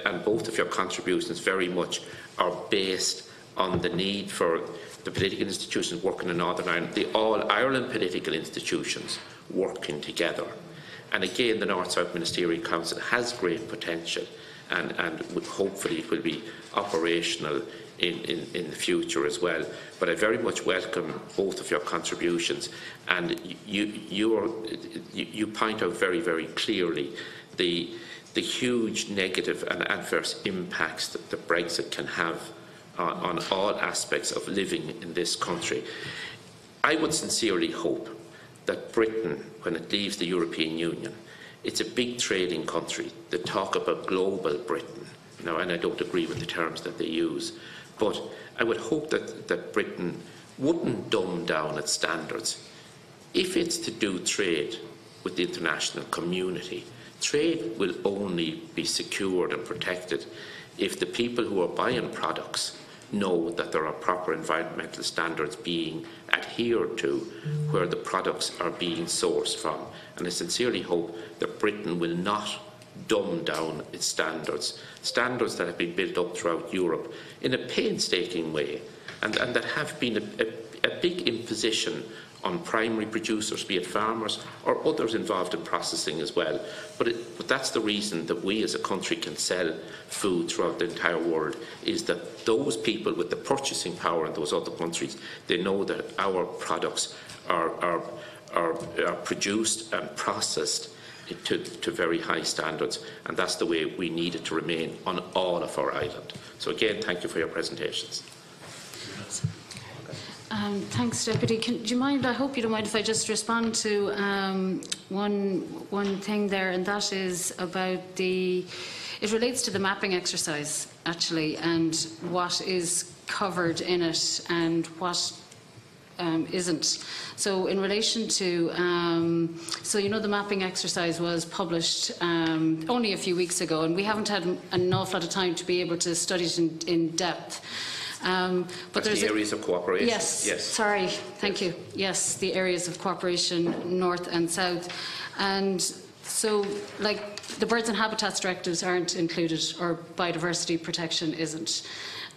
and both of your contributions very much are based on the need for the political institutions working in Northern Ireland, the all-Ireland political institutions working together. And again, the North-South Ministerial Council has great potential and hopefully it will be operational in the future as well. But I very much welcome both of your contributions, and you point out very, very clearly the huge negative and adverse impacts that Brexit can have on all aspects of living in this country. I would sincerely hope that Britain, when it leaves the European Union, it's a big trading country. They talk about global Britain now, and I don't agree with the terms that they use, but I would hope that Britain wouldn't dumb down its standards. If it's to do trade with the international community, trade will only be secured and protected if the people who are buying products know that there are proper environmental standards being adhered to where the products are being sourced from. And I sincerely hope that Britain will not dumb down its standards that have been built up throughout Europe in a painstaking way and that have been a big imposition on primary producers, be it farmers or others involved in processing as well. But that's the reason that we as a country can sell food throughout the entire world, is that those people with the purchasing power in those other countries, they know that our products are produced and processed to very high standards, and that's the way we need it to remain on all of our island. So again, thank you for your presentations. Thanks, Deputy. Do you mind? I hope you don't mind if I just respond to one thing there, and that is about it relates to the mapping exercise actually, and what is covered in it and what isn't. So in relation to, the mapping exercise was published only a few weeks ago, and we haven't had an awful lot of time to be able to study it in depth. But there's the areas of cooperation. Yes. Sorry. Thank you. Yes, the areas of cooperation, north and south, and so like the birds and habitats directives aren't included, or biodiversity protection isn't.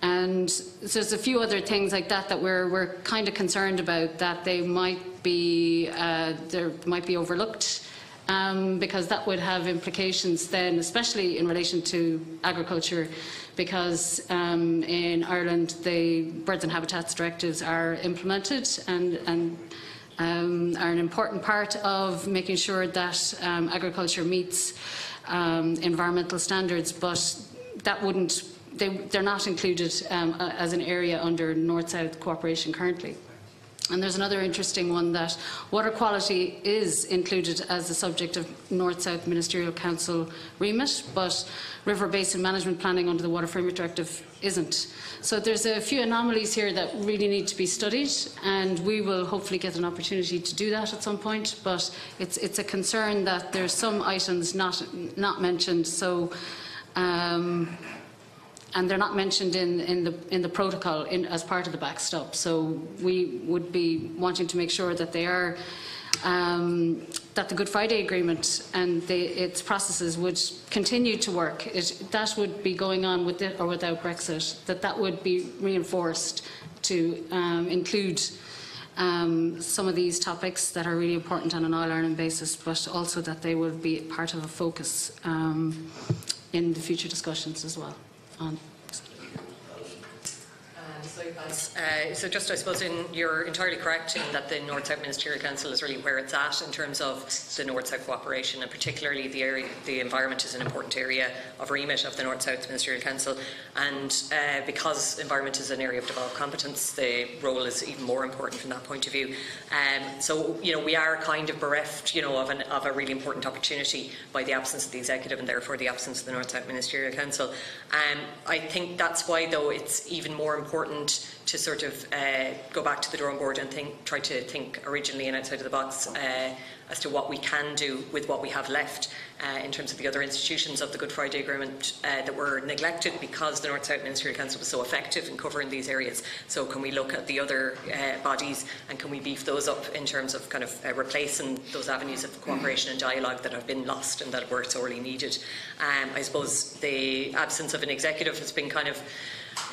And so there's a few other things like that we're kind of concerned about, that they might be overlooked, because that would have implications then, especially in relation to agriculture, because in Ireland the birds and habitats directives are implemented and are an important part of making sure that agriculture meets environmental standards, but that wouldn't. They're not included as an area under North-South cooperation currently. And there's another interesting one, that water quality is included as a subject of North-South Ministerial Council remit, but river basin management planning under the Water Framework Directive isn't. So there's a few anomalies here that really need to be studied, and we will hopefully get an opportunity to do that at some point. But it's a concern that there's some items not mentioned. So. And they're not mentioned in the protocol as part of the backstop. So we would be wanting to make sure that they are, that the Good Friday Agreement and its processes would continue to work. That would be going on with it or without Brexit. That would be reinforced to include some of these topics that are really important on an All-Ireland basis, but also that they will be part of a focus in the future discussions as well. So just, I suppose, you're entirely correct in that the North-South Ministerial Council is really where it's at in terms of the North-South cooperation, and particularly the environment is an important area of remit of the North-South Ministerial Council, and because environment is an area of devolved competence, the role is even more important from that point of view. So we are kind of bereft of a really important opportunity by the absence of the executive, and therefore the absence of the North-South Ministerial Council. I think that's why, though, it's even more important to sort of go back to the drawing board and try to think originally and outside of the box as to what we can do with what we have left in terms of the other institutions of the Good Friday Agreement that were neglected because the North-South Ministerial Council was so effective in covering these areas. So can we look at the other bodies, and can we beef those up in terms of kind of replacing those avenues of cooperation and dialogue that have been lost and that were sorely needed? I suppose the absence of an executive has been kind of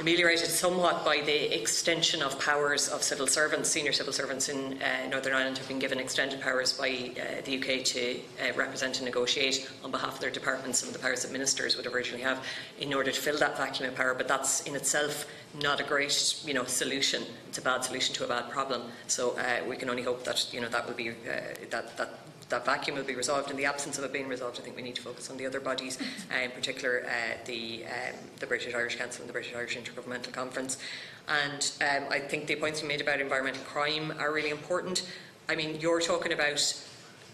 ameliorated somewhat by the extension of powers of civil servants. Senior civil servants in Northern Ireland have been given extended powers by the UK to represent and negotiate on behalf of their departments, some of the powers that ministers would originally have, in order to fill that vacuum of power. But that's in itself not a great solution. It's a bad solution to a bad problem. So we can only hope that that will be that vacuum will be resolved. In the absence of it being resolved, I think we need to focus on the other bodies, in particular the British Irish Council and the British Irish Intergovernmental Conference. And I think the points you made about environmental crime are really important. I mean, you're talking about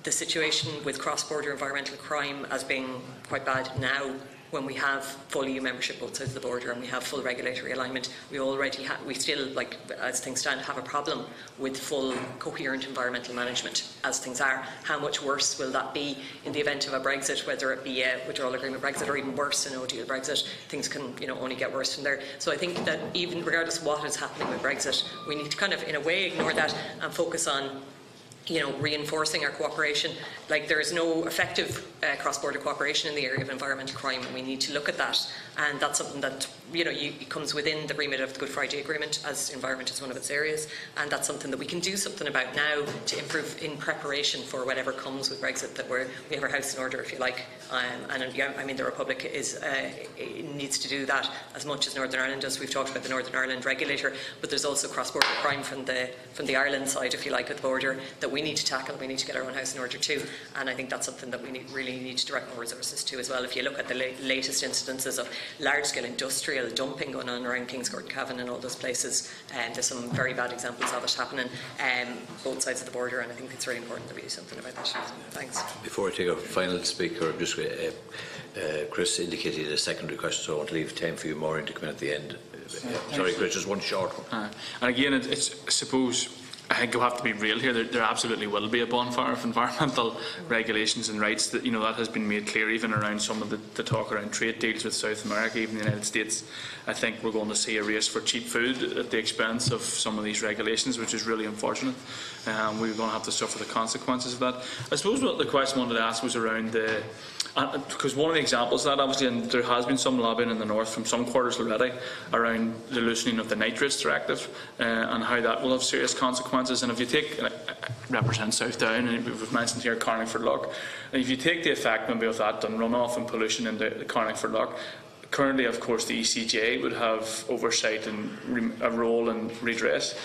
the situation with cross-border environmental crime as being quite bad now, when we have full EU membership both sides of the border and we have full regulatory alignment. We still, like as things stand, have a problem with full coherent environmental management as things are. How much worse will that be in the event of a Brexit, whether it be a withdrawal agreement Brexit or even worse, a no-deal Brexit? Things can only get worse from there. So I think that even regardless of what is happening with Brexit, we need to kind of in a way ignore that and focus on reinforcing our cooperation. Like, there is no effective cross-border cooperation in the area of environmental crime, and we need to look at that. And that's something that it comes within the remit of the Good Friday Agreement, as environment is one of its areas, and that's something that we can do something about now to improve in preparation for whatever comes with Brexit. That we have our house in order, if you like, and the Republic needs to do that as much as Northern Ireland does. We've talked about the Northern Ireland regulator, but there's also cross-border crime from the Ireland side, if you like, at the border, that we need to tackle. We need to get our own house in order too, and I think that's something that we really need to direct more resources to as well. If you look at the latest instances of large-scale industrial dumping going on around Kingscourt, Cavan and all those places, there's some very bad examples of it happening both sides of the border, and I think it's really important that we do something about that. Thanks. Before I take our final speaker, just Chris indicated a secondary question, so I want to leave time for you, Maureen, to come in at the end. Sorry, Chris, just one short one. And again, it's I suppose, I think you'll have to be real here. There absolutely will be a bonfire of environmental regulations and rights. That that has been made clear, even around some of the talk around trade deals with South America, even the United States. I think we're going to see a race for cheap food at the expense of some of these regulations, which is really unfortunate. We're going to have to suffer the consequences of that. I suppose what the question I wanted to ask was around because one of the examples of that, obviously, and there has been some lobbying in the north from some quarters already around the loosening of the nitrates directive and how that will have serious consequences. And if you take, represent South Down, and we've mentioned here Carlingford Lough, and if you take the effect maybe of that on runoff and pollution in the Carlingford Lough, currently, of course, the ECJ would have oversight and a role in redress.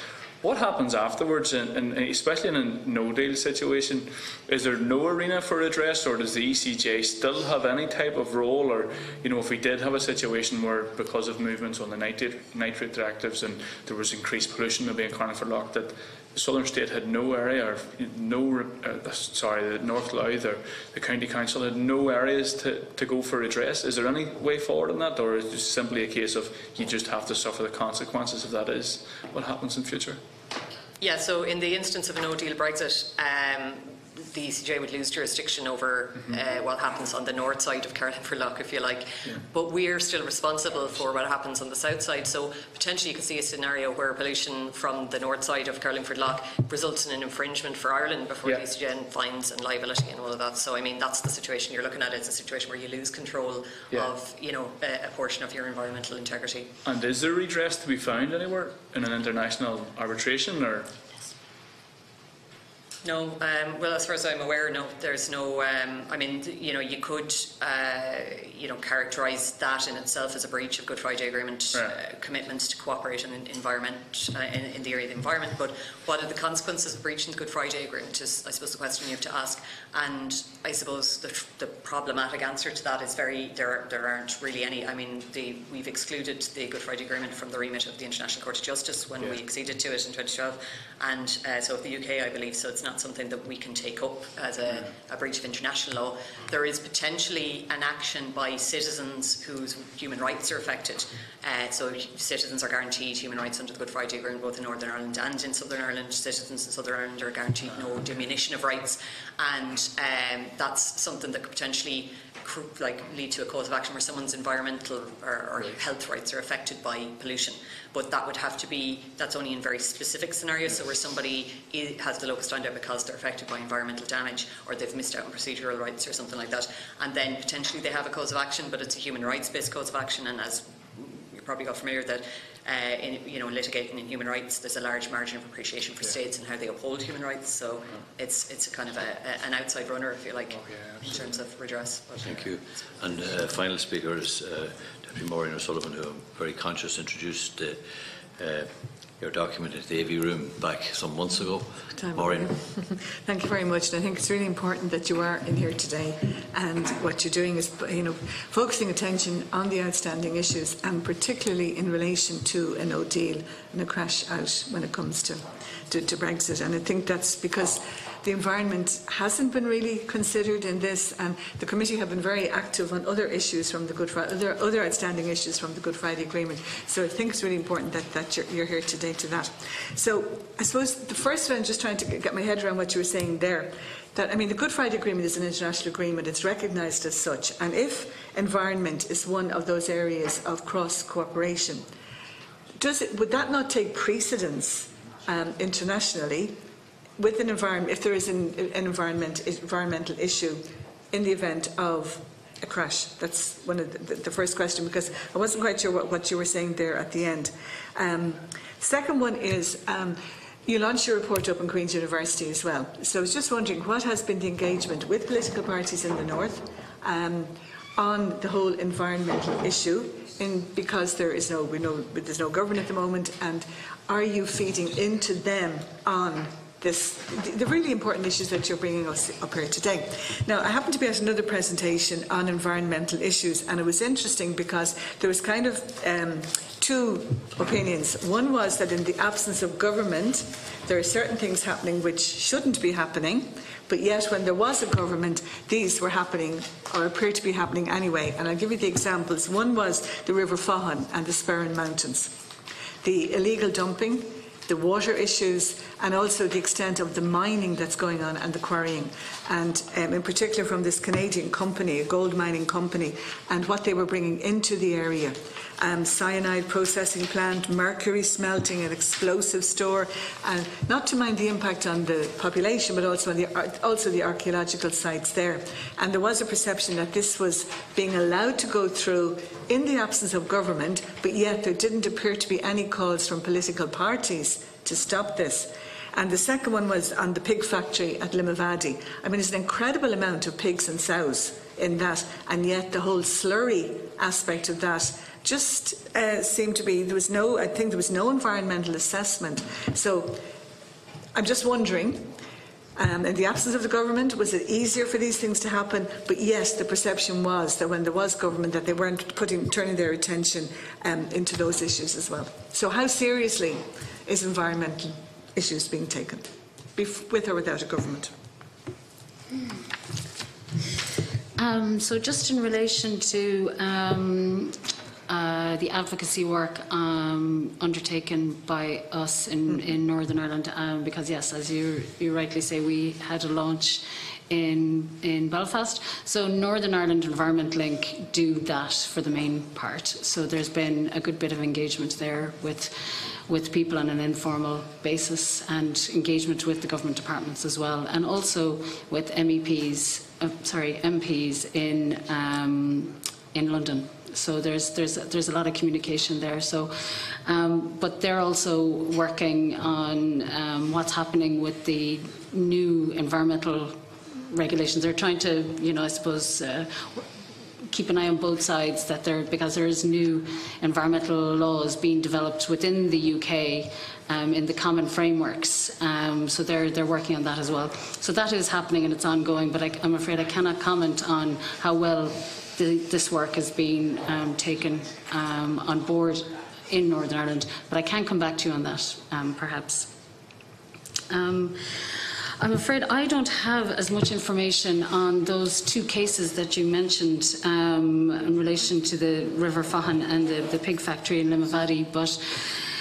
What happens afterwards, and especially in a no-deal situation? Is there no arena for redress, or does the ECJ still have any type of role? Or, if we did have a situation where, because of movements on the nitrate directives and there was increased pollution maybe in Carlingford Lough, that the Southern State had no area, or the North Louth or the County Council had no areas to go for redress? Is there any way forward on that, or is it just simply a case of you just have to suffer the consequences if that is what happens in future? Yeah, so in the instance of a no-deal Brexit, the ECJ would lose jurisdiction over what happens on the north side of Carlingford Lough, if you like. Yeah. But we're still responsible for what happens on the south side. So potentially you could see a scenario where pollution from the north side of Carlingford Lough results in an infringement for Ireland before the ECJ, fines and liability and all of that. So I mean, that's the situation you're looking at. It's a situation where you lose control of a portion of your environmental integrity. And is there redress to be found anywhere in an international arbitration, or? No, well, as far as I'm aware, no, there's no, you could, characterise that in itself as a breach of Good Friday Agreement commitments to cooperate in environment, in the area of the environment, but what are the consequences of breaching the Good Friday Agreement is, I suppose, the question you have to ask, and I suppose the problematic answer to that is there aren't really any. I mean, we've excluded the Good Friday Agreement from the remit of the International Court of Justice when we acceded to it in 2012, and so the UK, I believe, so it's not something that we can take up as a breach of international law. There is potentially an action by citizens whose human rights are affected. So citizens are guaranteed human rights under the Good Friday Agreement, both in Northern Ireland and in Southern Ireland. Citizens in Southern Ireland are guaranteed no diminution of rights, and that's something that could potentially lead to a cause of action where someone's environmental or health rights are affected by pollution. But that would have to be, that's only in very specific scenarios, so where somebody has the locus standi because they're affected by environmental damage, or they've missed out on procedural rights or something like that, and then potentially they have a cause of action, but it's a human rights based cause of action, and as you're probably got familiar that litigating in human rights, there's a large margin of appreciation for states and how they uphold human rights, so it's a kind of an outside runner, if you like, in terms of redress. Thank you. And final speaker is Deputy Maureen O'Sullivan, who I'm very conscious introduced your document at the AV room back some months ago. Maureen. Thank you very much. And I think it's really important that you are in here today, and what you're doing is focusing attention on the outstanding issues, and particularly in relation to a no deal and a crash out when it comes to Brexit. And I think that's because the environment hasn't been really considered in this, and the committee have been very active on other issues from the Good Friday, other outstanding issues from the Good Friday Agreement. So I think it's really important that you're here today to that. So I suppose the first one, I'm just trying to get my head around what you were saying there. That, I mean, the Good Friday Agreement is an international agreement, it's recognised as such, and if environment is one of those areas of cross-cooperation, would that not take precedence internationally with an environment, if there is an environmental issue in the event of a crash? That's one of the first question, because I wasn't quite sure what you were saying there at the end. Second one is, you launched your report up in Queen's University as well. So I was just wondering, what has been the engagement with political parties in the north on the whole environmental issue? Because there is there's no government at the moment, and are you feeding into them on the really important issues that you're bringing us up here today? Now, I happened to be at another presentation on environmental issues, and it was interesting because there was kind of two opinions. One was that in the absence of government, there are certain things happening which shouldn't be happening, but yet when there was a government, these were happening or appeared to be happening anyway. And I'll give you the examples. One was the River Feighan and the Sperrin Mountains, the illegal dumping, the water issues, and also the extent of the mining that's going on and the quarrying, and in particular from this Canadian company, a gold mining company, and what they were bringing into the area. Cyanide processing plant, mercury smelting, an explosive store, and not to mind the impact on the population, but also the archaeological sites there. And there was a perception that this was being allowed to go through in the absence of government, but yet there didn't appear to be any calls from political parties to stop this. And the second one was on the pig factory at Limavady. I mean, there's an incredible amount of pigs and sows in that, and yet the whole slurry aspect of that just seemed to be, I think there was no environmental assessment. So I'm just wondering, in the absence of the government, was it easier for these things to happen? But yes, the perception was that when there was government, that they weren't turning their attention into those issues as well. So how seriously is environmental issues being taken, with or without a government? So just in relation to the advocacy work undertaken by us in Northern Ireland, because yes, as you rightly say, we had a launch in Belfast. So Northern Ireland Environment Link do that for the main part. So there's been a good bit of engagement there with people on an informal basis, and engagement with the government departments as well, and also with MPs in London. So there's a lot of communication there. So, but they're also working on what's happening with the new environmental regulations. They're trying to, I suppose, keep an eye on both sides, because there is new environmental laws being developed within the UK in the common frameworks. So they're working on that as well. So that is happening and it's ongoing, but I'm afraid I cannot comment on how well this work is being taken on board in Northern Ireland, but I can come back to you on that, perhaps. I'm afraid I don't have as much information on those two cases that you mentioned in relation to the River Feighan and the pig factory in Limavady, but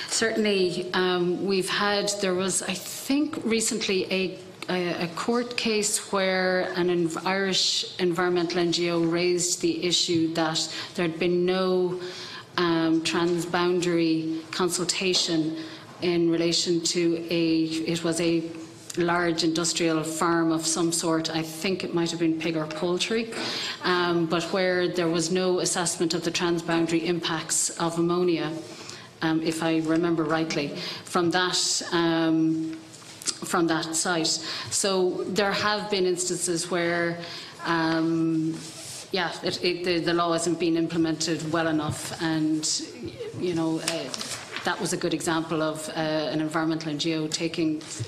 certainly there was, I think, recently a court case where an Irish environmental NGO raised the issue that there had been no transboundary consultation in relation to it was a large industrial farm of some sort. I think it might have been pig or poultry, but where there was no assessment of the transboundary impacts of ammonia, if I remember rightly, from that site. So there have been instances where the law hasn't been implemented well enough, and that was a good example of an environmental NGO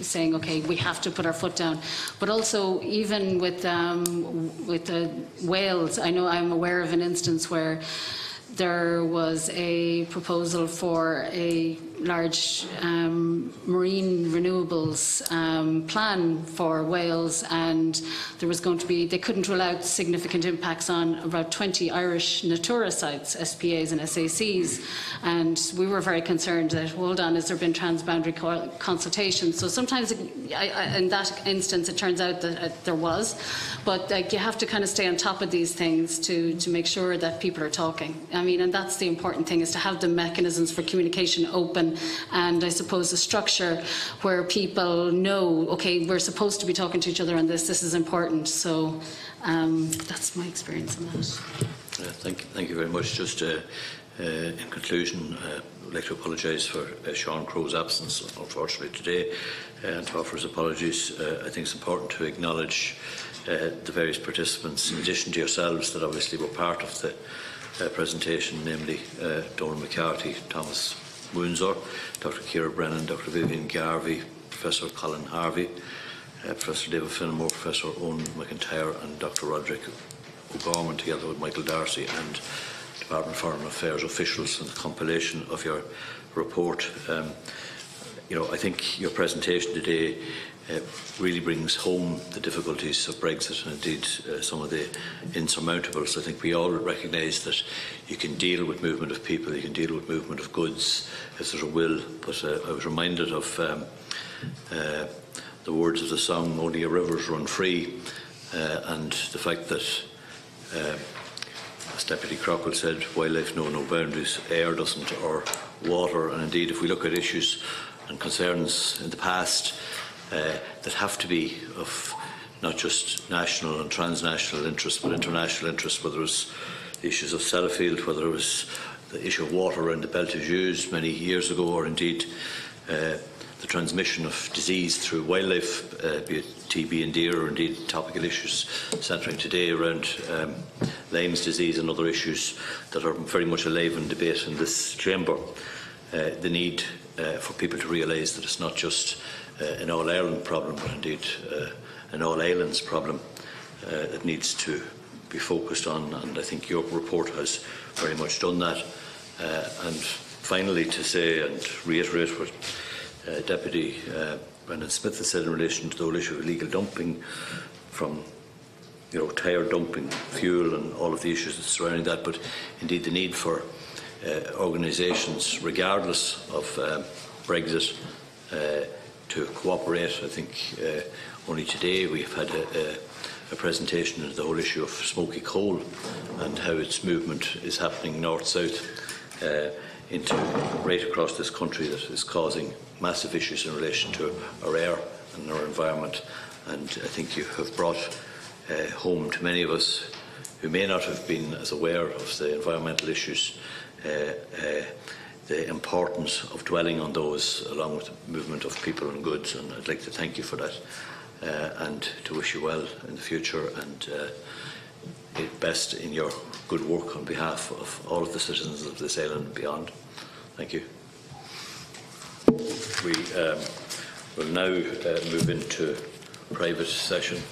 saying, okay, we have to put our foot down. But also, even with the whales, I'm aware of an instance where there was a proposal for a large marine renewables plan for Wales, and there was going to be, they couldn't rule out significant impacts on about 20 Irish Natura sites, SPAs and SACs, and we were very concerned that, hold on, has there been transboundary consultation? So sometimes, in that instance, it turns out that there was, but you have to kind of stay on top of these things to make sure that people are talking. And that's the important thing, is to have the mechanisms for communication open open, and I suppose a structure where people know, okay, we're supposed to be talking to each other on this. This is important. So that's my experience on that. Thank you very much. Just in conclusion, I'd like to apologise for Seán Crowe's absence, unfortunately, today, and to offer his apologies. I think it's important to acknowledge the various participants, in addition to yourselves, that obviously were part of the presentation, namely Donald McCarthy, Thomas Windsor, Dr. Ciara Brennan, Dr. Vivian Garvey, Professor Colin Harvey, Professor David Fenimore, Professor Owen McIntyre, and Dr. Roderick O'Gorman, together with Michael Darcy and Department of Foreign Affairs officials, and the compilation of your report. I think your presentation today really brings home the difficulties of Brexit, and indeed some of the insurmountables. I think we all recognise that you can deal with movement of people, you can deal with movement of goods if there's a will, but I was reminded of the words of the song, "Only a Rivers Run Free," and the fact that, as Deputy Craughwell said, wildlife know no boundaries, air doesn't, or water. And indeed, if we look at issues and concerns in the past that have to be of not just national and transnational interest, but international interest, whether it was the issues of Sellafield, whether it was the issue of water in the Belt of Hughes many years ago, or indeed the transmission of disease through wildlife, be it TB and deer, or indeed topical issues centring today around Lyme's disease and other issues that are very much alive in debate in this chamber. The need for people to realise that it's not just an all-Ireland problem, but indeed an all-islands problem that needs to be focused on, and I think your report has very much done that. And finally, to say and reiterate what Deputy Brendan Smith has said in relation to the whole issue of illegal dumping, from tyre dumping, fuel, and all of the issues surrounding that, but indeed the need for organisations, regardless of Brexit, to cooperate. I think only today we've had a presentation of the whole issue of smoky coal and how its movement is happening north-south into right across this country, that is causing massive issues in relation to our air and our environment. And I think you have brought home to many of us who may not have been as aware of the environmental issues the importance of dwelling on those, along with the movement of people and goods. And I'd like to thank you for that and to wish you well in the future, and best in your good work on behalf of all of the citizens of this island and beyond. Thank you. We will now move into private session.